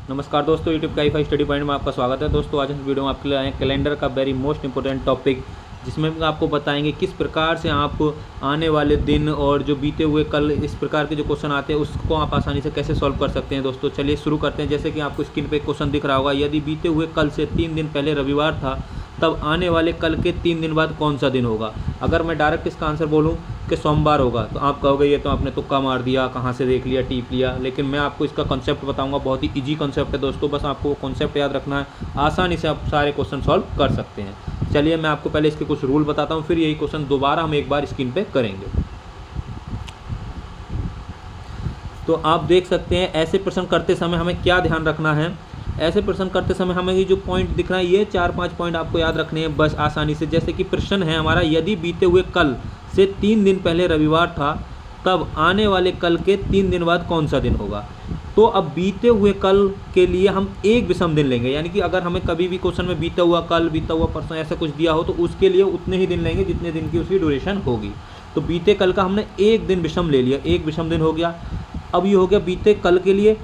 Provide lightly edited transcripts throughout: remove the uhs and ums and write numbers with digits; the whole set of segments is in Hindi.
नमस्कार दोस्तों, यूट्यूब का आई स्टडी पॉइंट में आपका स्वागत है। दोस्तों आज इस वीडियो में आपके लिए आए कैलेंडर का वेरी मोस्ट इंपॉर्टेंट टॉपिक, जिसमें हम आपको बताएंगे किस प्रकार से आप आने वाले दिन और जो बीते हुए कल इस प्रकार के जो क्वेश्चन आते हैं उसको आप आसानी से कैसे सॉल्व कर सकते हैं। दोस्तों चलिए शुरू करते हैं। जैसे कि आपको स्क्रीन पे एक क्वेश्चन दिख रहा होगा, यदि बीते हुए कल से 3 दिन पहले रविवार था तब आने वाले कल के 3 दिन बाद कौन सा दिन होगा। अगर मैं डायरेक्ट इसका आंसर बोलूँ कि सोमवार होगा तो आप कहोगे ये तो आपने तुक्का मार दिया, कहाँ से देख लिया, टीप लिया। लेकिन मैं आपको इसका कॉन्सेप्ट बताऊंगा, बहुत ही इजी कॉन्सेप्ट है दोस्तों, बस आपको वो कॉन्सेप्ट याद रखना है, आसानी से आप सारे क्वेश्चन सॉल्व कर सकते हैं। चलिए मैं आपको पहले इसके कुछ रूल बताता हूँ, फिर यही क्वेश्चन दोबारा हम एक बार स्क्रीन पे करेंगे। तो आप देख सकते हैं ऐसे प्रश्न करते समय हमें क्या ध्यान रखना है। ऐसे प्रश्न करते समय हमें ये जो पॉइंट दिख रहा है, ये 4-5 पॉइंट आपको याद रखने हैं बस आसानी से। जैसे कि प्रश्न है हमारा, यदि बीते हुए कल से 3 दिन पहले रविवार था तब आने वाले कल के 3 दिन बाद कौन सा दिन होगा। तो अब बीते हुए कल के लिए हम एक विषम दिन लेंगे, यानी कि अगर हमें कभी भी क्वेश्चन में बीता हुआ कल, बीता हुआ परसों ऐसा कुछ दिया हो तो उसके लिए उतने ही दिन लेंगे जितने दिन की उसकी ड्यूरेशन होगी। तो बीते कल का हमने एक दिन विषम ले लिया, एक विषम दिन हो गया। अब ये हो गया बीते कल के लिए,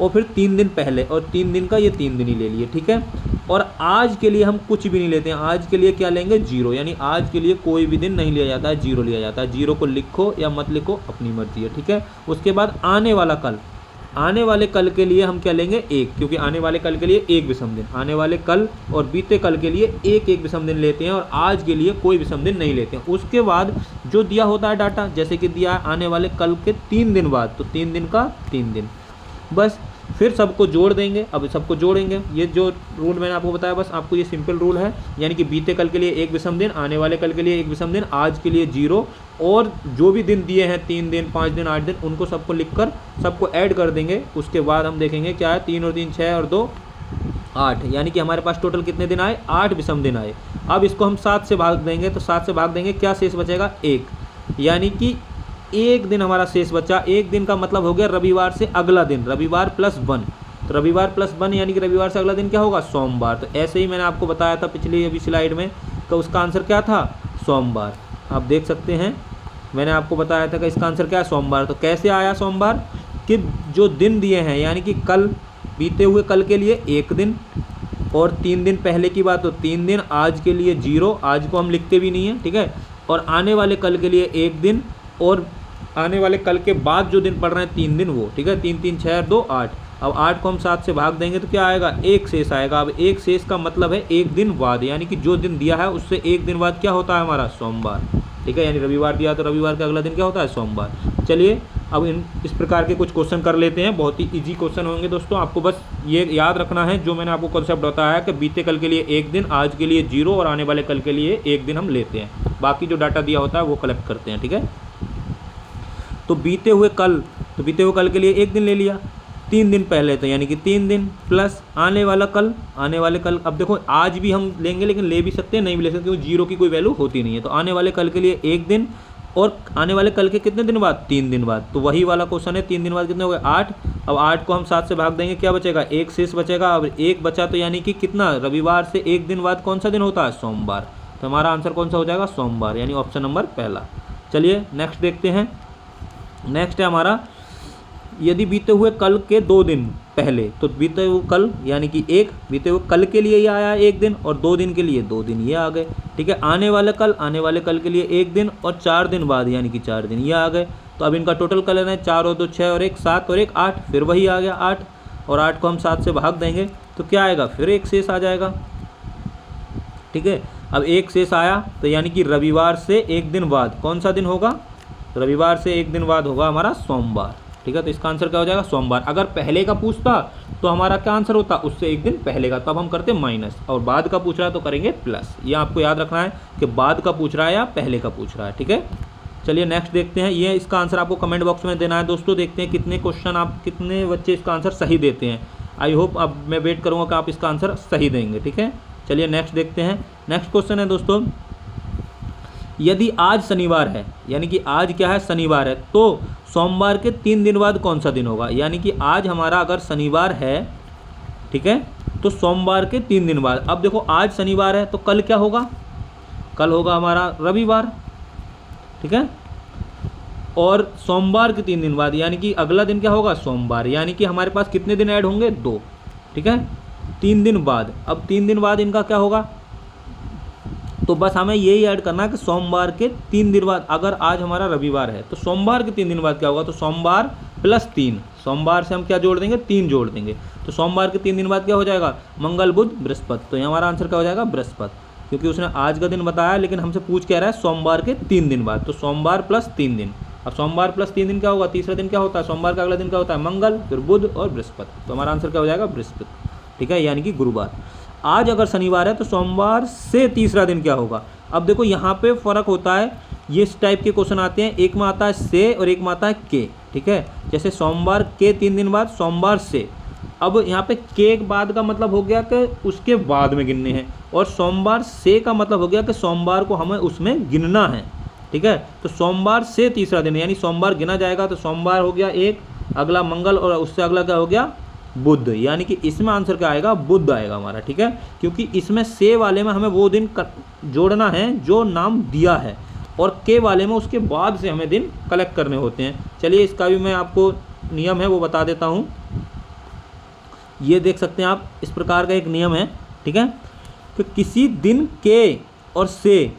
और फिर 3 दिन पहले, और 3 दिन का ये 3 दिन ही ले लिए, ठीक है। और आज के लिए हम कुछ भी नहीं लेते हैं, आज के लिए क्या लेंगे, जीरो, यानी आज के लिए कोई भी दिन नहीं लिया जाता है, जीरो लिया जाता है। जीरो को लिखो या मत लिखो अपनी मर्जी है, ठीक है। उसके बाद आने वाला कल, आने वाले कल के लिए हम क्या लेंगे, एक, क्योंकि आने वाले कल के लिए एक विषम दिन, आने वाले कल और बीते कल के लिए एक एक विषम दिन लेते हैं, और आज के लिए कोई विषम दिन नहीं लेते हैं। उसके बाद जो दिया होता है डाटा, जैसे कि दिया आने वाले कल के 3 दिन बाद, तो 3 दिन का 3 दिन, बस फिर सबको जोड़ देंगे। अब सबको जोड़ेंगे, ये जो रूल मैंने आपको बताया बस आपको ये सिंपल रूल है, यानी कि बीते कल के लिए एक विषम दिन, आने वाले कल के लिए एक विषम दिन, आज के लिए जीरो, और जो भी दिन दिए हैं 3 दिन, 5 दिन, 8 दिन, उनको सबको लिखकर सबको ऐड कर देंगे। उसके बाद हम देखेंगे क्या है, 3 और 3 6 और 2 8, यानी कि हमारे पास टोटल कितने दिन आए, 8 विषम दिन आए। अब इसको हम 7 से भाग देंगे, तो 7 से भाग देंगे, क्या शेष बचेगा, 1, यानी कि एक दिन हमारा शेष बचा। एक दिन का मतलब हो गया रविवार से अगला दिन, रविवार प्लस 1, तो रविवार प्लस 1 यानी कि रविवार से अगला दिन क्या होगा, सोमवार। तो ऐसे ही मैंने आपको बताया था पिछली अभी स्लाइड में, तो उसका आंसर क्या था, सोमवार। आप देख सकते हैं मैंने आपको बताया था कि इसका आंसर क्या है, सोमवार। तो कैसे आया सोमवार, कि जो दिन दिए हैं, यानी कि कल, बीते हुए कल के लिए एक दिन, और 3 दिन पहले की बात तो 3 दिन, आज के लिए जीरो, आज को हम लिखते भी नहीं है, ठीक है, और आने वाले कल के लिए एक दिन, और आने वाले कल के बाद जो दिन पड़ रहे हैं 3 दिन वो, ठीक है। 3 3 6 और 2 8। अब 8 को हम 7 से भाग देंगे तो क्या आएगा, एक शेष आएगा। अब एक शेष का मतलब है एक दिन बाद, यानी कि जो दिन दिया है उससे एक दिन बाद क्या होता है हमारा, सोमवार, ठीक है। यानी रविवार दिया तो रविवार का अगला दिन क्या होता है, सोमवार। चलिए अब इस प्रकार के कुछ क्वेश्चन कर लेते हैं, बहुत ही इजी क्वेश्चन होंगे दोस्तों। आपको बस ये याद रखना है जो मैंने आपको कॉन्सेप्ट बताया कि बीते कल के लिए एक दिन, आज के लिए जीरो, और आने वाले कल के लिए एक दिन हम लेते हैं, बाकी जो डाटा दिया होता है वो कलेक्ट करते हैं, ठीक है। तो बीते हुए कल, तो बीते हुए कल के लिए एक दिन ले लिया, 3 दिन पहले तो यानी कि 3 दिन, प्लस आने वाला कल, आने वाले कल, अब देखो आज भी हम लेंगे लेकिन ले भी सकते हैं, नहीं भी ले सकते, क्योंकि जीरो की कोई वैल्यू होती नहीं है। तो आने वाले कल के लिए एक दिन, और आने वाले कल के कितने दिन बाद, 3 दिन बाद। तो वही वाला क्वेश्चन है, 3 दिन बाद कितने हो गए, 8। अब 8 को हम 7 से भाग देंगे, क्या बचेगा, एक शेष बचेगा। अब एक बचा तो यानी कि कितना, रविवार से एक दिन बाद कौन सा दिन होता है, सोमवार। तो हमारा आंसर कौन सा हो जाएगा, सोमवार, यानी ऑप्शन नंबर पहला। चलिए नेक्स्ट देखते हैं। नेक्स्ट है हमारा, यदि बीते हुए कल के 2 दिन पहले, तो बीते हुए कल यानी कि एक, बीते हुए कल के लिए ये आया एक दिन, और 2 दिन के लिए 2 दिन ये आ गए, ठीक है। आने वाले कल, आने वाले कल के लिए एक दिन, और 4 दिन बाद यानी कि 4 दिन ये आ गए। तो अब इनका टोटल कर लेना है, 4 और 2 6 और 1 7 और 1 8, फिर वही आ गया 8, और 8 को हम 7 से भाग देंगे तो क्या आएगा, फिर एक शेष आ जाएगा, ठीक है। अब एक शेष आया तो यानी कि रविवार से एक दिन बाद कौन सा दिन होगा, रविवार से एक दिन बाद होगा हमारा सोमवार, ठीक है। तो इसका आंसर क्या हो जाएगा, सोमवार। अगर पहले का पूछता तो हमारा क्या आंसर होता, उससे एक दिन पहले का, तब हम करते माइनस, और बाद का पूछ रहा है तो करेंगे प्लस। ये आपको याद रखना है कि बाद का पूछ रहा है या पहले का पूछ रहा है, ठीक है। चलिए नेक्स्ट देखते हैं। ये इसका आंसर आपको कमेंट बॉक्स में देना है दोस्तों। देखते हैं कितने क्वेश्चन आप, कितने बच्चे इसका आंसर सही देते हैं। आई होप, अब मैं वेट करूँगा कि आप इसका आंसर सही देंगे, ठीक है। चलिए नेक्स्ट देखते हैं। नेक्स्ट क्वेश्चन है दोस्तों, यदि आज शनिवार है, यानी कि आज क्या है, शनिवार है, तो सोमवार के 3 दिन बाद कौन सा दिन होगा। यानी कि आज हमारा अगर शनिवार है, ठीक है, तो सोमवार के 3 दिन बाद। अब देखो आज शनिवार है तो कल क्या होगा, कल होगा हमारा रविवार, ठीक है। और सोमवार के 3 दिन बाद यानी कि अगला दिन क्या होगा, सोमवार, यानी कि हमारे पास कितने दिन ऐड होंगे, 2। ठीक है, 3 दिन बाद। अब 3 दिन बाद इनका क्या होगा, तो बस हमें यही ऐड करना है कि सोमवार के 3 दिन बाद, अगर आज हमारा रविवार है तो सोमवार के 3 दिन बाद क्या होगा, तो सोमवार प्लस 3, सोमवार से हम क्या जोड़ देंगे, 3 जोड़ देंगे, तो सोमवार के 3 दिन बाद क्या हो जाएगा, मंगल बुध बृहस्पति। तो ये हमारा आंसर क्या हो जाएगा, बृहस्पति, क्योंकि उसने आज का दिन बताया लेकिन हमसे पूछ कह रहा है सोमवार के 3 दिन बाद, तो सोमवार प्लस 3 दिन। अब सोमवार प्लस 3 दिन क्या होगा, तीसरा दिन क्या होता है, सोमवार का अगला दिन क्या होता है, मंगल, फिर बुध और बृहस्पति। तो हमारा आंसर क्या हो जाएगा, बृहस्पति, ठीक है, यानी कि गुरुवार। आज अगर शनिवार है तो सोमवार से तीसरा दिन क्या होगा। अब देखो यहाँ पे फ़र्क होता है, ये इस टाइप के क्वेश्चन आते हैं, एक में आता है से और एक में आता है के, ठीक है। जैसे सोमवार के 3 दिन बाद, सोमवार से। अब यहाँ पे के बाद का मतलब हो गया कि उसके बाद में गिनने हैं, और सोमवार से का मतलब हो गया कि सोमवार को हमें उसमें गिनना है, ठीक है। तो सोमवार से तीसरा दिन यानी सोमवार गिना जाएगा, तो सोमवार हो गया एक, अगला मंगल और उससे अगला क्या हो गया, बुध, यानी कि इसमें आंसर क्या आएगा, बुध आएगा हमारा, ठीक है। क्योंकि इसमें से वाले में हमें वो दिन जोड़ना है जो नाम दिया है, और के वाले में उसके बाद से हमें दिन कलेक्ट करने होते हैं। चलिए इसका भी मैं आपको नियम है वो बता देता हूँ। ये देख सकते हैं आप, इस प्रकार का एक नियम है, ठीक है। तो किसी दिन के और से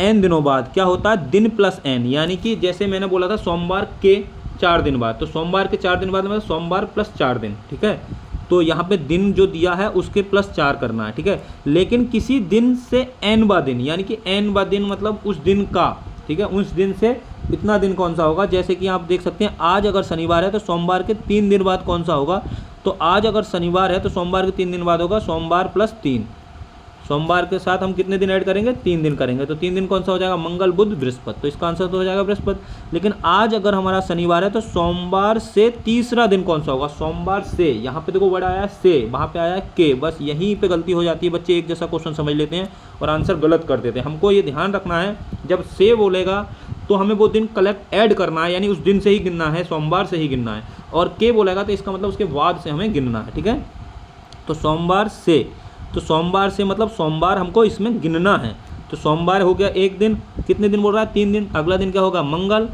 n दिनों बाद क्या होता है, दिन प्लस n, यानी कि जैसे मैंने बोला था सोमवार के 4 दिन बाद, तो सोमवार के 4 दिन बाद मतलब सोमवार प्लस 4 दिन, ठीक है। तो यहाँ पे दिन जो दिया है उसके प्लस 4 करना है, ठीक है। लेकिन किसी दिन से n बा दिन, यानी कि n बा दिन मतलब उस दिन का, ठीक है, उस दिन से इतना दिन कौन सा होगा। जैसे कि आप देख सकते हैं आज अगर शनिवार है तो सोमवार के 3 दिन बाद कौन सा होगा, तो आज अगर शनिवार है तो सोमवार के 3 दिन बाद होगा सोमवार प्लस 3। सोमवार के साथ हम कितने दिन ऐड करेंगे, 3 दिन करेंगे, तो 3 दिन कौन सा हो जाएगा, मंगल बुध बृहस्पति, तो इसका आंसर तो हो जाएगा बृहस्पति। लेकिन आज अगर हमारा शनिवार है तो सोमवार से तीसरा दिन कौन सा होगा, सोमवार से, यहाँ पे देखो वर्ड आया है से, वहाँ पे आया है के, बस यहीं पे गलती हो जाती है, बच्चे एक जैसा क्वेश्चन समझ लेते हैं और आंसर गलत कर देते हैं। हमको ये ध्यान रखना है, जब से बोलेगा तो हमें वो दिन कलेक्ट ऐड करना है, यानी उस दिन से ही गिनना है, सोमवार से ही गिनना है, और के बोलेगा तो इसका मतलब उसके बाद से हमें गिनना है, ठीक है। तो सोमवार से, तो सोमवार से मतलब सोमवार हमको इसमें गिनना है, तो सोमवार हो गया एक दिन, कितने दिन बोल रहा है, 3 दिन, अगला दिन क्या होगा, मंगल,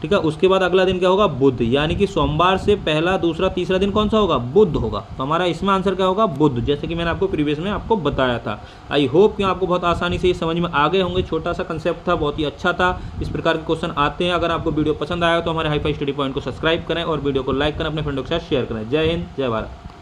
ठीक है, उसके बाद अगला दिन क्या होगा, बुध, यानी कि सोमवार से पहला दूसरा तीसरा दिन कौन सा होगा, बुध होगा। तो हमारा इसमें आंसर क्या होगा, बुध, जैसे कि मैंने आपको प्रीवियस में आपको बताया था। आई होप कि आपको बहुत आसानी से ये समझ में आ गए होंगे, छोटा सा कंसेप्ट था, बहुत ही अच्छा था। इस प्रकार के क्वेश्चन आते हैं। अगर आपको वीडियो पसंद आया तो हमारे हाई फाई स्टडी पॉइंट को सब्सक्राइब करें और वीडियो को लाइक करें, अपने फ्रेंडों के साथ शेयर करें। जय हिंद, जय भारत।